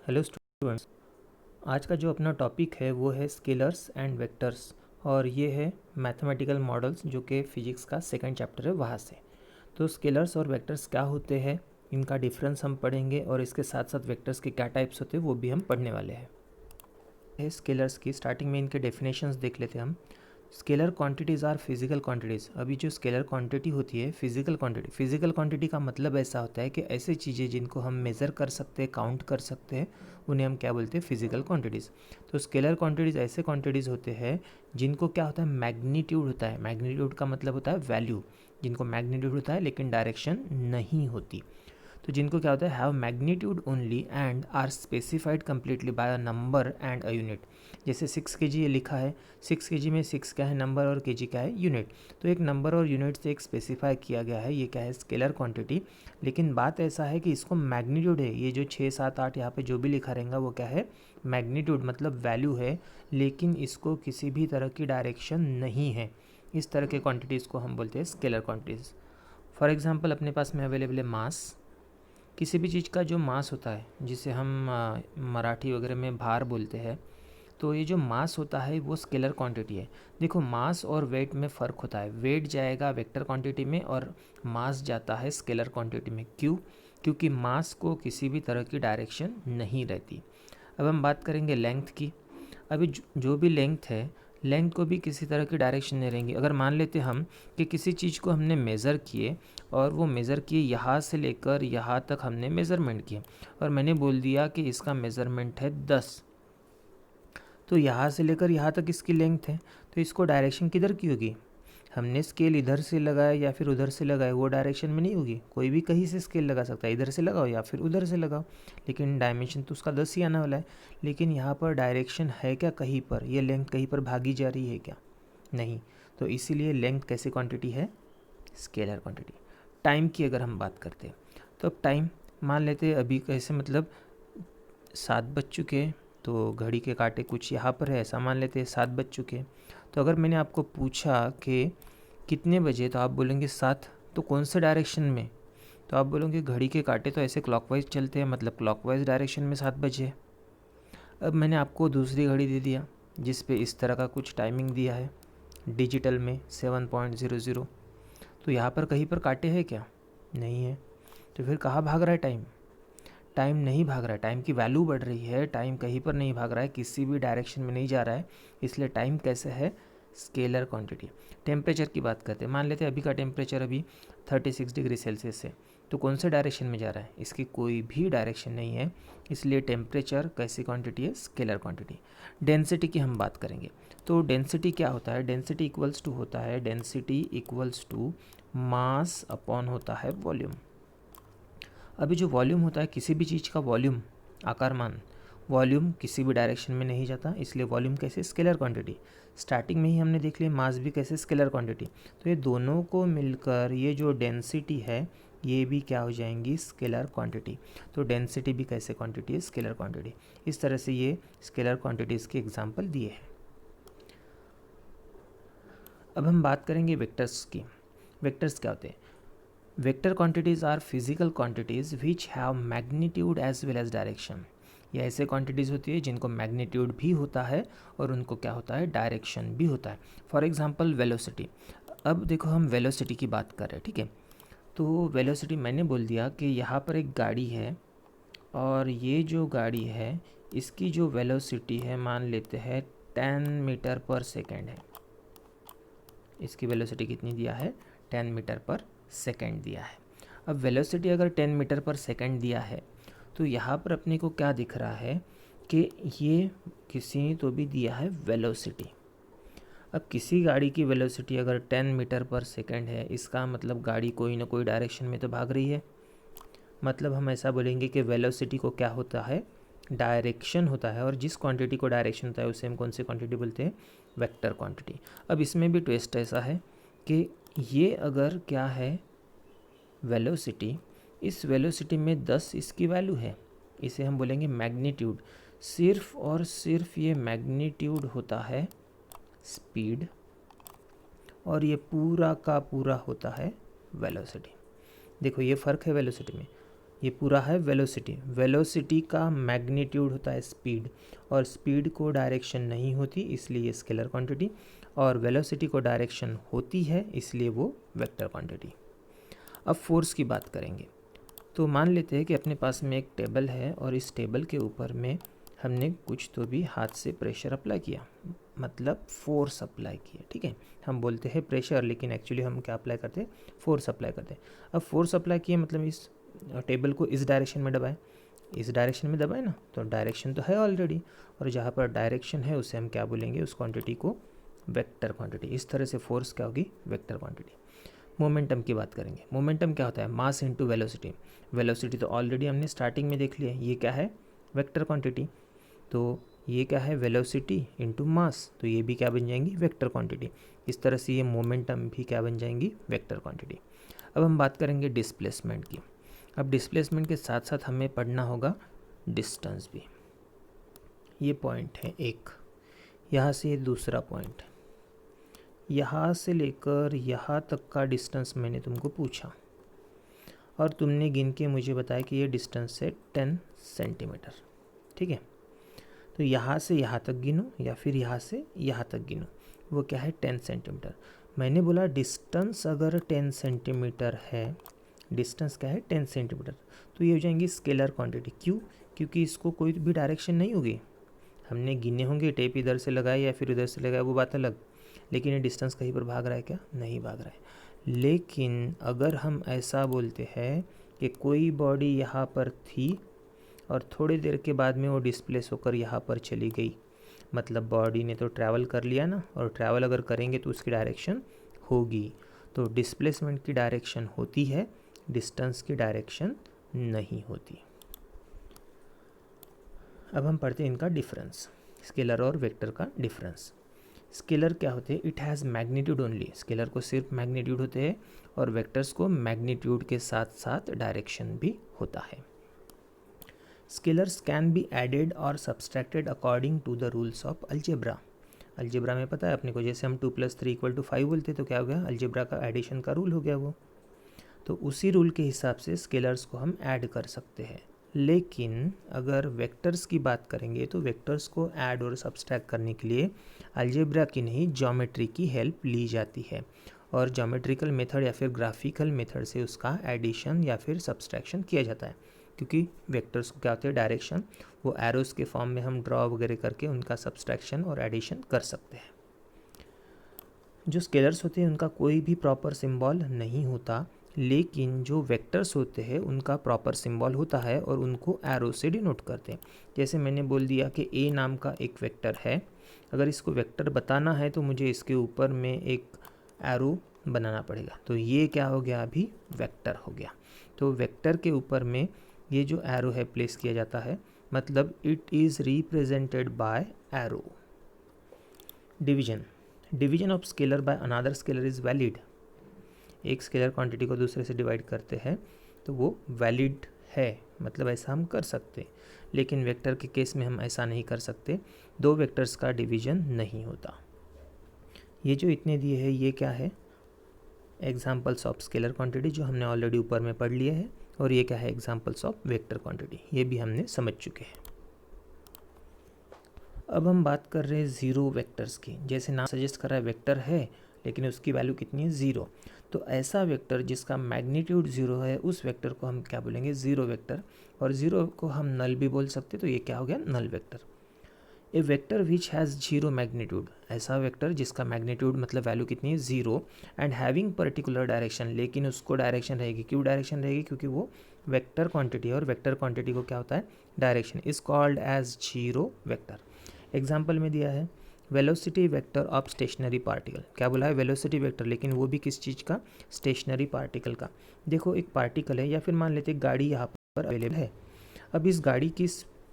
Hello students. आज का जो अपना टॉपिक है वो है स्केलर्स एंड वेक्टर्स, और ये है मैथमेटिकल मॉडल्स जो कि फिजिक्स का सेकंड चैप्टर है वहाँ से। तो स्केलर्स और वेक्टर्स क्या होते हैं, इनका डिफरेंस हम पढ़ेंगे, और इसके साथ साथ वेक्टर्स के क्या टाइप्स होते हैं वो भी हम पढ़ने वाले हैं। स्केलर्स की स्टार्टिंग में इनके डेफिनेशंस देख लेते हैं हम। Scalar quantities are physical quantities. अभी जो स्केलर क्वांटिटी होती है फिजिकल क्वांटिटी, फिजिकल क्वांटिटी का मतलब ऐसा होता है कि ऐसी चीज़ें जिनको हम मेज़र कर सकते हैं, काउंट कर सकते हैं, उन्हें हम क्या बोलते हैं, फिजिकल क्वांटिटीज़। तो स्केलर क्वांटिटीज़ ऐसे क्वांटिटीज़ होते हैं जिनको क्या होता है, मैग्नीट्यूड होता है। मैग्नीट्यूड का मतलब होता है वैल्यू, जिनको मैग्नीट्यूड होता है लेकिन डायरेक्शन नहीं होती। तो जिनको क्या होता है, have magnitude only and are specified completely by a number and a unit. जैसे 6 kg ये लिखा है, 6 kg में 6 क्या है, नंबर, और kg क्या है, यूनिट। तो एक नंबर और यूनिट से एक स्पेसिफाई किया गया है, ये क्या है, स्केलर क्वांटिटी। लेकिन बात ऐसा है कि इसको मैग्नीट्यूड है, ये जो 6 7 8 यहाँ पे जो भी लिखा रहेगा वो क्या है, मैग्नीट्यूड मतलब वैल्यू है, लेकिन इसको किसी भी तरह की डायरेक्शन नहीं है। इस तरह के क्वांटिटीज़ को हम बोलते हैं स्केलर क्वांटिटीज़। फॉर एग्जाम्पल अपने पास में अवेलेबल है मास। किसी भी चीज़ का जो मास होता है, जिसे हम मराठी वगैरह में भार बोलते हैं, तो ये जो मास होता है वो स्केलर क्वांटिटी है। देखो, मास और वेट में फ़र्क होता है। वेट जाएगा वेक्टर क्वांटिटी में और मास जाता है स्केलर क्वांटिटी में। क्यों? क्योंकि मास को किसी भी तरह की डायरेक्शन नहीं रहती। अब हम बात करेंगे लेंथ की। अभी जो भी लेंथ है, लेंथ को भी किसी तरह की डायरेक्शन नहीं रहेंगी। अगर मान लेते हम कि किसी चीज़ को हमने मेज़र किए, और वो मेज़र किए यहाँ से लेकर यहाँ तक हमने मेज़रमेंट किए, और मैंने बोल दिया कि इसका मेज़रमेंट है 10, तो यहाँ से लेकर यहाँ तक इसकी लेंथ है, तो इसको डायरेक्शन किधर की होगी? हमने स्केल इधर से लगाया या फिर उधर से लगाया, वो डायरेक्शन में नहीं होगी। कोई भी कहीं से स्केल लगा सकता है, इधर से लगाओ या फिर उधर से लगाओ, लेकिन डायमेंशन तो उसका 10 ही आने वाला है। लेकिन यहाँ पर डायरेक्शन है क्या कहीं पर? ये लेंथ कहीं पर भागी जा रही है क्या? नहीं। तो इसीलिए लेंथ कैसी क्वांटिटी है? Scalar quantity. टाइम की अगर हम बात करते हैं, तो अब टाइम मान लेते हैं अभी कैसे, मतलब 7 बज चुके हैं, तो घड़ी के कांटे कुछ यहाँ पर है ऐसा मान लेते हैं, 7 बज चुके हैं। तो अगर मैंने आपको पूछा कि कितने बजे, तो आप बोलेंगे 7। तो कौन से डायरेक्शन में? तो आप बोलोगे घड़ी के कांटे तो ऐसे क्लॉकवाइज चलते हैं, मतलब क्लॉकवाइज डायरेक्शन में 7 बजे। अब मैंने आपको दूसरी घड़ी दे दिया जिस पे इस तरह का कुछ टाइमिंग दिया है, डिजिटल में 7.00। तो यहाँ पर कहीं पर कांटे हैं क्या? नहीं है। तो फिर कहाँ भाग रहा है टाइम? टाइम नहीं भाग रहा है, टाइम की वैल्यू बढ़ रही है, टाइम कहीं पर नहीं भाग रहा है, किसी भी डायरेक्शन में नहीं जा रहा है। इसलिए टाइम कैसे है? Scalar quantity. टेम्परेचर की बात करते हैं, मान लेते हैं अभी का टेम्परेचर अभी 36 डिग्री सेल्सियस है, तो कौन से डायरेक्शन में जा रहा है? इसकी कोई भी डायरेक्शन नहीं है, इसलिए टेम्परेचर कैसी क्वांटिटी है? Scalar quantity. डेंसिटी की हम बात करेंगे, तो डेंसिटी क्या होता है? डेंसिटी इक्वल्स टू होता है, density equals to mass upon होता है वॉल्यूम। अभी जो वॉल्यूम होता है, किसी भी चीज़ का वॉल्यूम, आकारमान, वॉल्यूम किसी भी डायरेक्शन में नहीं जाता, इसलिए वॉल्यूम कैसे? Scalar quantity. स्टार्टिंग में ही हमने देख लिया मास भी कैसे? Scalar quantity. तो ये दोनों को मिलकर ये जो डेंसिटी है, ये भी क्या हो जाएंगी? Scalar quantity. तो डेंसिटी भी कैसे क्वांटिटी है? Scalar quantity. इस तरह से ये स्केलर क्वांटिटीज़ के एग्जाम्पल दिए हैं। अब हम बात करेंगे वेक्टर्स की। वेक्टर्स क्या होते हैं? Vector quantities are physical quantities which have magnitude as well as direction. ये ऐसे क्वांटिटीज़ होती है जिनको मैग्नीट्यूड भी होता है और उनको क्या होता है? डायरेक्शन भी होता है। For example velocity. अब देखो, हम वेलोसिटी की बात कर रहे हैं, ठीक है। तो वेलोसिटी मैंने बोल दिया कि यहाँ पर एक गाड़ी है, और ये जो गाड़ी है इसकी जो वेलोसिटी है मान लेते हैं 10 मीटर पर सेकेंड है। इसकी वेलोसिटी कितनी दिया है? 10 मीटर पर सेकेंड दिया है। अब वेलोसिटी अगर 10 मीटर पर सेकेंड दिया है, तो यहाँ पर अपने को क्या दिख रहा है कि ये किसी ने तो भी दिया है वेलोसिटी। अब किसी गाड़ी की वेलोसिटी अगर 10 मीटर पर सेकेंड है, इसका मतलब गाड़ी कोई ना कोई डायरेक्शन में तो भाग रही है। मतलब हम ऐसा बोलेंगे कि वेलोसिटी को क्या होता है? डायरेक्शन होता है, और जिस क्वांटिटी को डायरेक्शन होता है उसे हम कौन सी क्वांटिटी बोलते हैं? Vector quantity. अब इसमें भी ट्विस्ट ऐसा है कि ये अगर क्या है, वेलोसिटी, इस वेलोसिटी में 10 इसकी वैल्यू है, इसे हम बोलेंगे मैग्नीट्यूड। सिर्फ और सिर्फ ये मैग्नीट्यूड होता है स्पीड, और ये पूरा का पूरा होता है वेलोसिटी। देखो, ये फ़र्क है वेलोसिटी में। ये पूरा है वेलोसिटी। वेलोसिटी का मैग्नीट्यूड होता है स्पीड, और स्पीड को डायरेक्शन नहीं होती इसलिए ये स्केलर क्वांटिटी, और वेलोसिटी को डायरेक्शन होती है इसलिए वो वेक्टर क्वांटिटी। अब फोर्स की बात करेंगे। तो मान लेते हैं कि अपने पास में एक टेबल है और इस टेबल के ऊपर में हमने कुछ तो भी हाथ से प्रेशर अप्लाई किया, मतलब फोर्स अप्लाई किया, ठीक है। हम बोलते हैं प्रेशर लेकिन एक्चुअली हम क्या अप्लाई करते हैं, फोर्स अप्लाई करते हैं। अब फोर्स अप्लाई किए मतलब इस टेबल को इस डायरेक्शन में दबाए, इस डायरेक्शन में दबाए ना, तो डायरेक्शन तो है ऑलरेडी, और जहाँ पर डायरेक्शन है उसे हम क्या बोलेंगे, उस क्वांटिटी को वेक्टर क्वांटिटी। इस तरह से फोर्स क्या होगी, वेक्टर क्वांटिटी। मोमेंटम की बात करेंगे। मोमेंटम क्या होता है, मास इनटू वेलोसिटी। वेलोसिटी तो ऑलरेडी हमने स्टार्टिंग में देख लिया, ये क्या है, वेक्टर क्वांटिटी। तो ये क्या है, वेलोसिटी इनटू मास, तो ये भी क्या बन जाएंगी, वेक्टर क्वांटिटी। इस तरह से ये मोमेंटम भी क्या बन जाएंगी, वेक्टर क्वांटिटी। अब हम बात करेंगे डिस्प्लेसमेंट की। अब डिस्प्लेसमेंट के साथ साथ हमें पढ़ना होगा डिस्टेंस भी। ये पॉइंट है एक, यहाँ से ये दूसरा पॉइंट, यहाँ से लेकर यहाँ तक का डिस्टेंस मैंने तुमको पूछा और तुमने गिन के मुझे बताया कि ये डिस्टेंस है 10 सेंटीमीटर, ठीक है। तो यहाँ से यहाँ तक गिनो या फिर यहाँ से यहाँ तक गिनो, वो क्या है, 10 सेंटीमीटर। मैंने बोला डिस्टेंस अगर 10 सेंटीमीटर है, डिस्टेंस क्या है, 10 सेंटीमीटर, तो ये हो जाएंगी स्केलर क्वांटिटी। क्यों, क्योंकि इसको कोई भी डायरेक्शन नहीं होगी, हमने गिने होंगे, टेप इधर से लगाया या फिर उधर से लगाया, वो बात अलग, लेकिन ये डिस्टेंस कहीं पर भाग रहा है क्या, नहीं भाग रहा है। लेकिन अगर हम ऐसा बोलते हैं कि कोई बॉडी यहाँ पर थी और थोड़ी देर के बाद में वो डिस्प्लेस होकर यहाँ पर चली गई, मतलब बॉडी ने तो ट्रैवल कर लिया ना, और ट्रैवल अगर करेंगे तो उसकी डायरेक्शन होगी। तो डिस्प्लेसमेंट की डायरेक्शन होती है, डिस्टेंस की डायरेक्शन नहीं होती। अब हम पढ़ते हैं इनका डिफरेंस, स्केलर और वेक्टर का डिफरेंस। स्केलर क्या होते हैं, it has magnitude only, scalar को सिर्फ मैग्नीट्यूड होते हैं, और वेक्टर्स को मैग्नीट्यूड के साथ साथ डायरेक्शन भी होता है। स्केलर्स कैन बी एडेड और subtracted according to the rules of algebra. Algebra में पता है अपने को, जैसे हम 2 + 3 = 5 बोलते तो क्या हो गया, अलजेब्रा का एडिशन का रूल हो गया वो। तो उसी रूल के हिसाब से स्केलर्स को हम ऐड कर सकते हैं। लेकिन अगर वेक्टर्स की बात करेंगे तो वेक्टर्स को ऐड और सब्सट्रैक्ट करने के लिए अलजेब्रा की नहीं, ज्योमेट्री की हेल्प ली जाती है, और ज्योमेट्रिकल मेथड या फिर ग्राफिकल मेथड से उसका एडिशन या फिर सब्सट्रैक्शन किया जाता है। क्योंकि वेक्टर्स को क्या होते हैं, डायरेक्शन, वो एरोस के फॉर्म में हम ड्रॉ वगैरह करके उनका सब्सट्रैक्शन और एडिशन कर सकते हैं। जो स्केलर्स होते हैं उनका कोई भी प्रॉपर सिंबल नहीं होता, लेकिन जो वेक्टर्स होते हैं उनका प्रॉपर सिंबल होता है और उनको एरो से डिनोट करते हैं। जैसे मैंने बोल दिया कि ए नाम का एक वेक्टर है, अगर इसको वेक्टर बताना है तो मुझे इसके ऊपर में एक एरो बनाना पड़ेगा, तो ये क्या हो गया, अभी वेक्टर हो गया। तो वेक्टर के ऊपर में ये जो एरो है प्लेस किया जाता है, मतलब it is represented by arrow. Division of scalar by another scalar is valid. एक स्केलर क्वांटिटी को दूसरे से डिवाइड करते हैं तो वो वैलिड है, मतलब ऐसा हम कर सकते, लेकिन वेक्टर के केस में हम ऐसा नहीं कर सकते, दो वेक्टर्स का डिवीजन नहीं होता। ये जो इतने दिए हैं ये क्या है, एग्जाम्पल्स ऑफ स्केलर क्वांटिटी, जो हमने ऑलरेडी ऊपर में पढ़ लिया है, और ये क्या है, एग्जाम्पल्स ऑफ वेक्टर क्वांटिटी, ये भी हमने समझ चुके हैं। अब हम बात कर रहे हैं ज़ीरो वेक्टर्स की। जैसे नाम सजेस्ट कर रहा है वेक्टर है लेकिन उसकी वैल्यू कितनी है, ज़ीरो। तो ऐसा वेक्टर जिसका मैग्नीट्यूड ज़ीरो है उस वेक्टर को हम क्या बोलेंगे, ज़ीरो वेक्टर। और ज़ीरो को हम नल भी बोल सकते, तो ये क्या हो गया, null vector. A vector which has zero magnitude, ऐसा वेक्टर जिसका मैग्नीट्यूड मतलब वैल्यू कितनी है, zero, and having particular direction, लेकिन उसको डायरेक्शन रहेगी। क्यों डायरेक्शन रहेगी, क्योंकि वो वेक्टर क्वांटिटी है और वेक्टर क्वांटिटी को क्या होता है, direction, is called as zero vector. Example में दिया है velocity vector of stationary particle. क्या बोला है, वेलोसिटी वेक्टर, लेकिन वो भी किस चीज़ का, स्टेशनरी पार्टिकल का। देखो एक पार्टिकल है, या फिर मान लेते गाड़ी यहाँ पर अवेलेबल है। अब इस गाड़ी की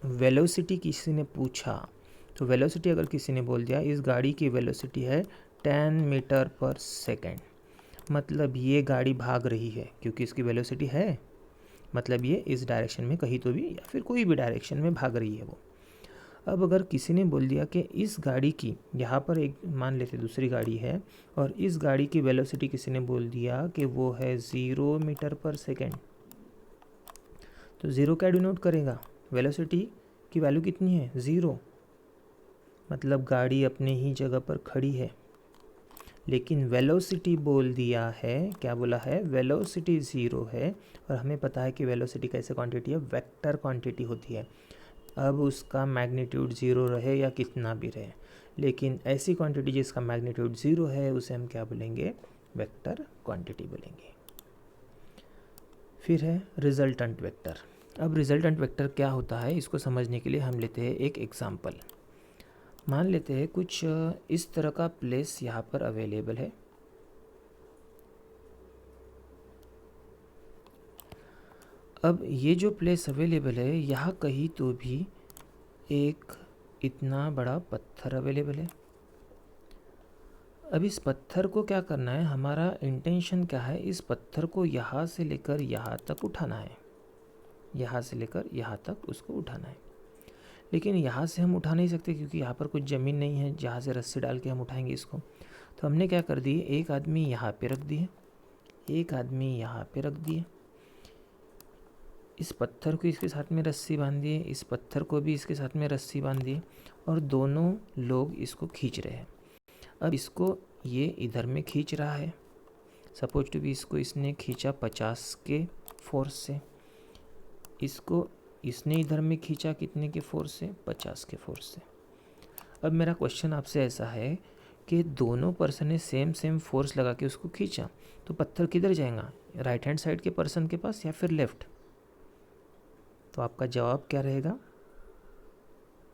वेलोसिटी किसी ने पूछा, तो वेलोसिटी अगर किसी ने बोल दिया इस गाड़ी की वेलोसिटी है 10 मीटर पर सेकेंड, मतलब ये गाड़ी भाग रही है, क्योंकि इसकी वेलोसिटी है, मतलब ये इस डायरेक्शन में कहीं तो भी या फिर कोई भी डायरेक्शन में भाग रही है वो। अब अगर किसी ने बोल दिया कि इस गाड़ी की, यहाँ पर एक मान लेते दूसरी गाड़ी है, और इस गाड़ी की वेलोसिटी किसी ने बोल दिया कि वो है 0 मीटर पर सेकेंड, तो ज़ीरो क्या डिनोट करेगा, वेलोसिटी की वैल्यू कितनी है, ज़ीरो, मतलब गाड़ी अपने ही जगह पर खड़ी है। लेकिन वेलोसिटी बोल दिया है, क्या बोला है, वेलोसिटी ज़ीरो है, और हमें पता है कि वेलोसिटी कैसे क्वांटिटी है, वेक्टर क्वांटिटी होती है। अब उसका मैग्नीट्यूड ज़ीरो रहे या कितना भी रहे, लेकिन ऐसी क्वांटिटी जिसका मैग्नीट्यूड ज़ीरो है उसे हम क्या बोलेंगे, वेक्टर क्वांटिटी बोलेंगे। फिर है रिजल्टेंट वेक्टर। अब रिजल्टेंट वेक्टर क्या होता है, इसको समझने के लिए हम लेते हैं एक एग्जांपल। मान लेते हैं कुछ इस तरह का प्लेस यहाँ पर अवेलेबल है। अब ये जो प्लेस अवेलेबल है, यहाँ कहीं तो भी एक इतना बड़ा पत्थर अवेलेबल है। अब इस पत्थर को क्या करना है, हमारा इंटेंशन क्या है, इस पत्थर को यहाँ से लेकर यहाँ तक उठाना है, यहाँ से लेकर यहाँ तक उसको उठाना है। लेकिन यहाँ से हम उठा नहीं सकते क्योंकि यहाँ पर कुछ ज़मीन नहीं है जहाँ से रस्सी डाल के हम उठाएंगे इसको। तो हमने क्या कर दिए, एक आदमी यहाँ पे रख दिए, एक आदमी यहाँ पे रख दिए, इस पत्थर को इसके साथ में रस्सी बांध दिए, इस पत्थर को भी इसके साथ में रस्सी बांध दिए, और दोनों लोग इसको खींच रहे हैं। अब इसको ये इधर में खींच रहा है, सपोज टू भी इसको इसने खींचा 50 के फोर्स से, इसको इसने इधर में खींचा कितने के फोर्स से, 50 के फोर्स से। अब मेरा क्वेश्चन आपसे ऐसा है कि दोनों पर्सन ने सेम फोर्स लगा के उसको खींचा, तो पत्थर किधर जाएगा, राइट हैंड साइड के पर्सन के पास या फिर लेफ्ट। तो आपका जवाब क्या रहेगा,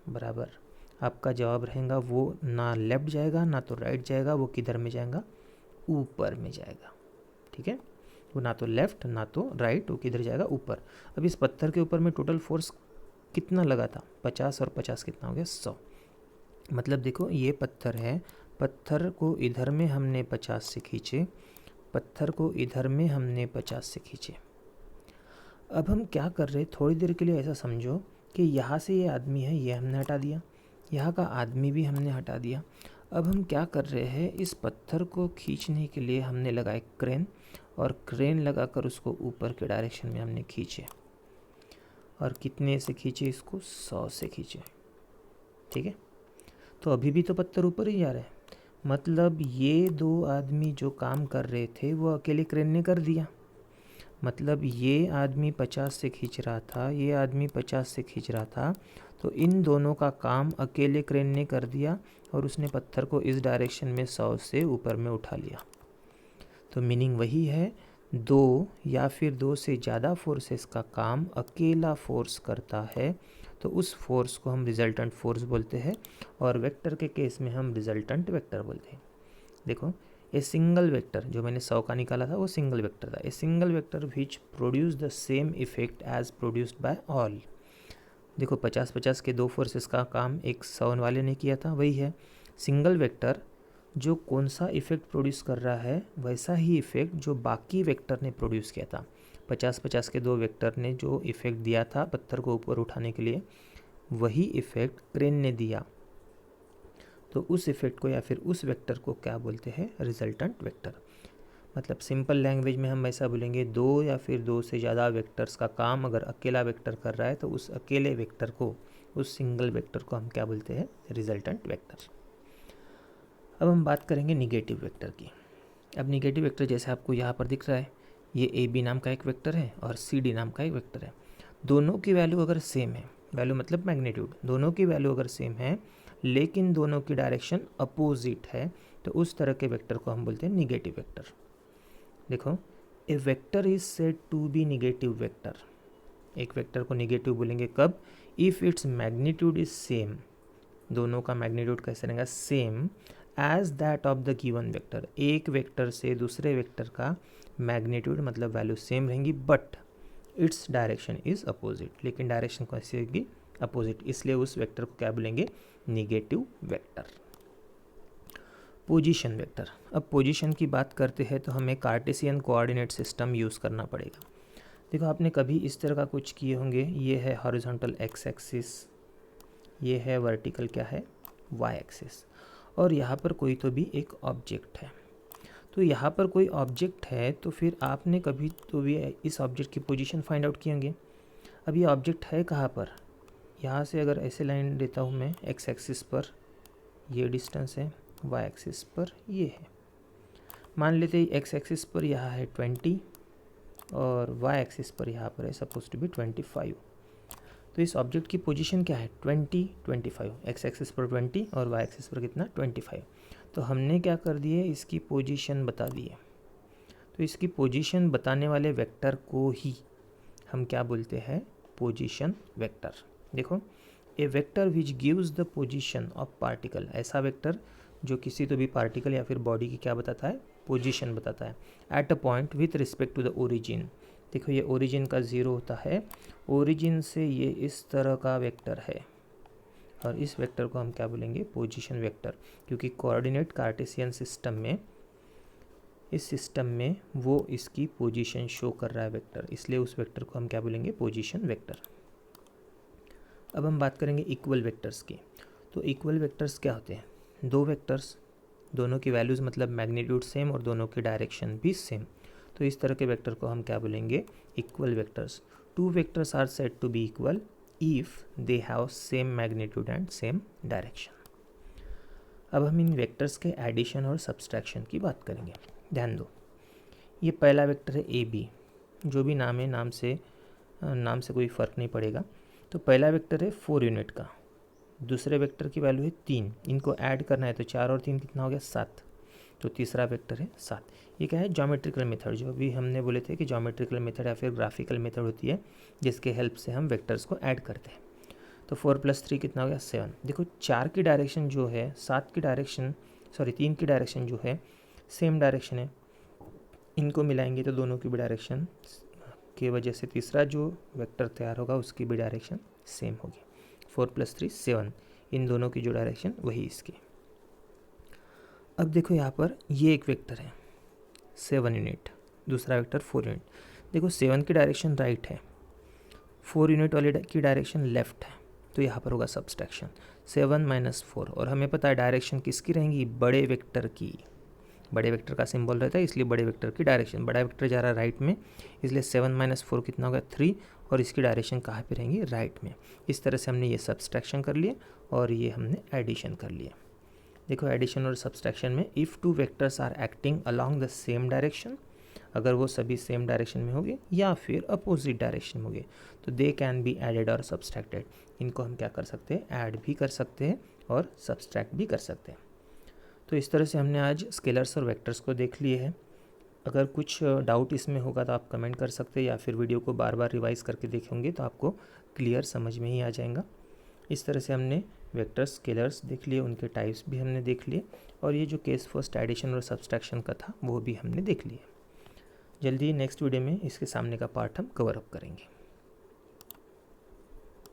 बराबर आपका जवाब रहेगा वो ना लेफ्ट जाएगा ना तो राइट जाएगा, वो किधर में जाएगा, ऊपर में जाएगा। ठीक है, वो ना तो लेफ्ट ना तो राइट, वो किधर जाएगा, ऊपर। अब इस पत्थर के ऊपर में टोटल फोर्स कितना लगा था, 50 और 50 कितना हो गया, 100। मतलब देखो ये पत्थर है, पत्थर को इधर में हमने 50 से खींचे, पत्थर को इधर में हमने 50 से खींचे। अब हम क्या कर रहे हैं, थोड़ी देर के लिए ऐसा समझो कि यहाँ से ये आदमी है, ये हमने हटा दिया, यहाँ का आदमी भी हमने हटा दिया। अब हम क्या कर रहे हैं, इस पत्थर को खींचने के लिए हमने लगाए क्रेन, और क्रेन लगाकर उसको ऊपर के डायरेक्शन में हमने खींचे, और कितने से खींचे इसको, 100 से खींचे। ठीक है, तो अभी भी तो पत्थर ऊपर ही जा रहा है, मतलब ये दो आदमी जो काम कर रहे थे वो अकेले क्रेन ने कर दिया। मतलब ये आदमी 50 से खींच रहा था, ये आदमी 50 से खींच रहा था, तो इन दोनों का काम अकेले क्रेन ने कर दिया, और उसने पत्थर को इस डायरेक्शन में 100 से ऊपर में उठा लिया। तो मीनिंग वही है, दो या फिर दो से ज़्यादा फोर्सेस का काम अकेला फोर्स करता है, तो उस फोर्स को हम रिजल्टेंट फोर्स बोलते हैं, और वेक्टर के केस में हम रिजल्टेंट वेक्टर बोलते हैं। देखो ए सिंगल वेक्टर, जो मैंने 100 का निकाला था वो सिंगल वेक्टर था, a single vector which produce the same effect as produced by all. देखो 50-50 के दो फोर्सेस का काम एक 100 वाले ने किया था, वही है सिंगल वेक्टर, जो कौन सा इफेक्ट प्रोड्यूस कर रहा है वैसा ही इफेक्ट जो बाकी वेक्टर ने प्रोड्यूस किया था। 50-50 के दो वेक्टर ने जो इफेक्ट दिया था पत्थर को ऊपर उठाने के लिए, वही इफेक्ट क्रेन ने दिया, तो उस इफेक्ट को या फिर उस वेक्टर को क्या बोलते हैं, रिजल्टेंट वेक्टर। मतलब सिंपल लैंग्वेज में हम ऐसा बोलेंगे, दो या फिर दो से ज़्यादा वेक्टर्स का काम अगर अकेला वेक्टर कर रहा है तो उस अकेले वेक्टर को, उस सिंगल वेक्टर को हम क्या बोलते हैं, रिजल्टेंट वेक्टर। अब हम बात करेंगे निगेटिव वेक्टर की। अब निगेटिव वेक्टर जैसे आपको यहाँ पर दिख रहा है, ये ए बी नाम का एक वेक्टर है और सी डी नाम का एक वेक्टर है। दोनों की वैल्यू अगर सेम है, वैल्यू मतलब मैग्नीट्यूड, दोनों की वैल्यू अगर सेम है लेकिन दोनों की डायरेक्शन अपोजिट है, तो उस तरह के वेक्टर को हम बोलते हैं निगेटिव वेक्टर। देखो a vector is said to be negative vector, एक वेक्टर को निगेटिव बोलेंगे कब, if its magnitude is same, दोनों का मैग्नीट्यूड कैसे रहेगा, same as that of the given vector, एक वेक्टर से दूसरे वेक्टर का मैग्नीट्यूड मतलब वैल्यू सेम रहेंगी, but its direction is opposite, लेकिन डायरेक्शन कैसे होगी, अपोजिट, इसलिए उस वेक्टर को क्या बोलेंगे, निगेटिव वेक्टर। Position vector. अब पोजीशन की बात करते हैं तो हमें कार्टेशियन कोऑर्डिनेट सिस्टम यूज़ करना पड़ेगा। देखो आपने कभी इस तरह का कुछ किए होंगे, ये है हॉरिजॉन्टल एक्स एक्सिस, ये है वर्टिकल क्या है, वाई एक्सिस, और यहाँ पर कोई तो भी एक ऑब्जेक्ट है। तो यहाँ पर कोई ऑब्जेक्ट है तो फिर आपने कभी तो भी इस ऑब्जेक्ट की पोजीशन फाइंड आउट किए होंगे। अब ये ऑब्जेक्ट है कहाँ पर, यहाँ से अगर ऐसे लाइन देता हूँ मैं, एक्स एक्सिस पर ये डिस्टेंस है, वाई एक्सिस पर ये है। मान लेते हैं एक्स एक्सिस पर यहाँ है 20 और वाई एक्सिस पर यहाँ पर है सपोज टू बी 25। तो इस ऑब्जेक्ट की पोजीशन क्या है 20, 25, एक्स एक्सिस पर 20 और वाई एक्सिस पर कितना 25। तो हमने क्या कर दिए, इसकी पोजीशन बता दिए। तो इसकी पोजीशन बताने वाले वेक्टर को ही हम क्या बोलते हैं, पोजीशन वेक्टर। देखो, a vector which gives the position of particle, ऐसा वेक्टर जो किसी तो भी पार्टिकल या फिर बॉडी की क्या बताता है, पोजीशन बताता है, at a point with respect to the origin. देखो ये ओरिजिन का 0 होता है, ओरिजिन से ये इस तरह का वेक्टर है और इस वेक्टर को हम क्या बोलेंगे, पोजीशन वेक्टर, क्योंकि कोऑर्डिनेट कार्टेशियन सिस्टम में, इस सिस्टम में वो इसकी पोजीशन शो कर रहा है वेक्टर, इसलिए उस वेक्टर को हम क्या बोलेंगे, पोजीशन वेक्टर। अब हम बात करेंगे इक्वल वेक्टर्स की। तो इक्वल वेक्टर्स क्या होते हैं, दो वेक्टर्स, दोनों की वैल्यूज़ मतलब मैग्नीट्यूड सेम और दोनों की डायरेक्शन भी सेम, तो इस तरह के वेक्टर को हम क्या बोलेंगे, equal vectors. Two vectors are said to be equal if they have same magnitude and same direction. अब हम इन वेक्टर्स के एडिशन और सब्सट्रैक्शन की बात करेंगे। ध्यान दो, ये पहला वेक्टर है ए बी, जो भी नाम है, नाम से कोई फ़र्क नहीं पड़ेगा। तो पहला वेक्टर है 4 यूनिट का, दूसरे वेक्टर की वैल्यू है 3, इनको ऐड करना है तो 4 और 3 कितना हो गया 7, तो तीसरा वेक्टर है 7। ये क्या है, ज्योमेट्रिकल मेथड, जो अभी हमने बोले थे कि ज्योमेट्रिकल मेथड या फिर ग्राफिकल मेथड होती है जिसके हेल्प से हम वेक्टर्स को ऐड करते हैं। तो 4 + 3 कितना हो गया 7। देखो 4 की डायरेक्शन जो है 3 की डायरेक्शन जो है सेम डायरेक्शन है, इनको मिलाएंगे तो दोनों की भी डायरेक्शन की वजह से तीसरा जो वेक्टर तैयार होगा उसकी भी डायरेक्शन सेम होगी। 4 + 3 7, इन दोनों की जो डायरेक्शन वही इसकी। अब देखो यहाँ पर ये एक वेक्टर है 7 यूनिट, दूसरा वेक्टर 4 यूनिट। देखो 7 की डायरेक्शन राइट है, 4 यूनिट वाले की डायरेक्शन लेफ्ट है, तो यहाँ पर होगा सब्सट्रैक्शन 7 - 4। और हमें पता है डायरेक्शन किसकी रहेंगी, बड़े वेक्टर की, बड़े वेक्टर का सिंबल रहता है इसलिए बड़े वेक्टर की डायरेक्शन, बड़ा वेक्टर जा रहा है राइट में, इसलिए 7 - 4 कितना होगा 3, और इसकी डायरेक्शन कहाँ पे रहेंगी, राइट में। इस तरह से हमने ये सब्सट्रैक्शन कर लिए और ये हमने एडिशन कर लिया। देखो एडिशन और सब्सट्रैक्शन में, if two vectors are acting along the same direction, अगर वो सभी सेम डायरेक्शन में होंगे या फिर अपोजिट डायरेक्शन में होंगे, तो दे कैन बी एडेड और सब्सट्रैक्टेड। इनको हम क्या कर सकते हैं, ऐड भी कर सकते हैं और सब्सट्रैक्ट भी कर सकते हैं। तो इस तरह से हमने आज स्केलर्स और वेक्टर्स को देख लिए हैं। अगर कुछ डाउट इसमें होगा तो आप कमेंट कर सकते हैं या फिर वीडियो को बार बार रिवाइज करके देखेंगे तो आपको क्लियर समझ में ही आ जाएगा। इस तरह से हमने वेक्टर्स, स्केलर्स देख लिए, उनके टाइप्स भी हमने देख लिए और ये जो केस फर्स्ट एडिशन और सब्सट्रैक्शन का था वो भी हमने देख लिया। जल्दी नेक्स्ट वीडियो में इसके सामने का पार्ट हम कवर अप करेंगे।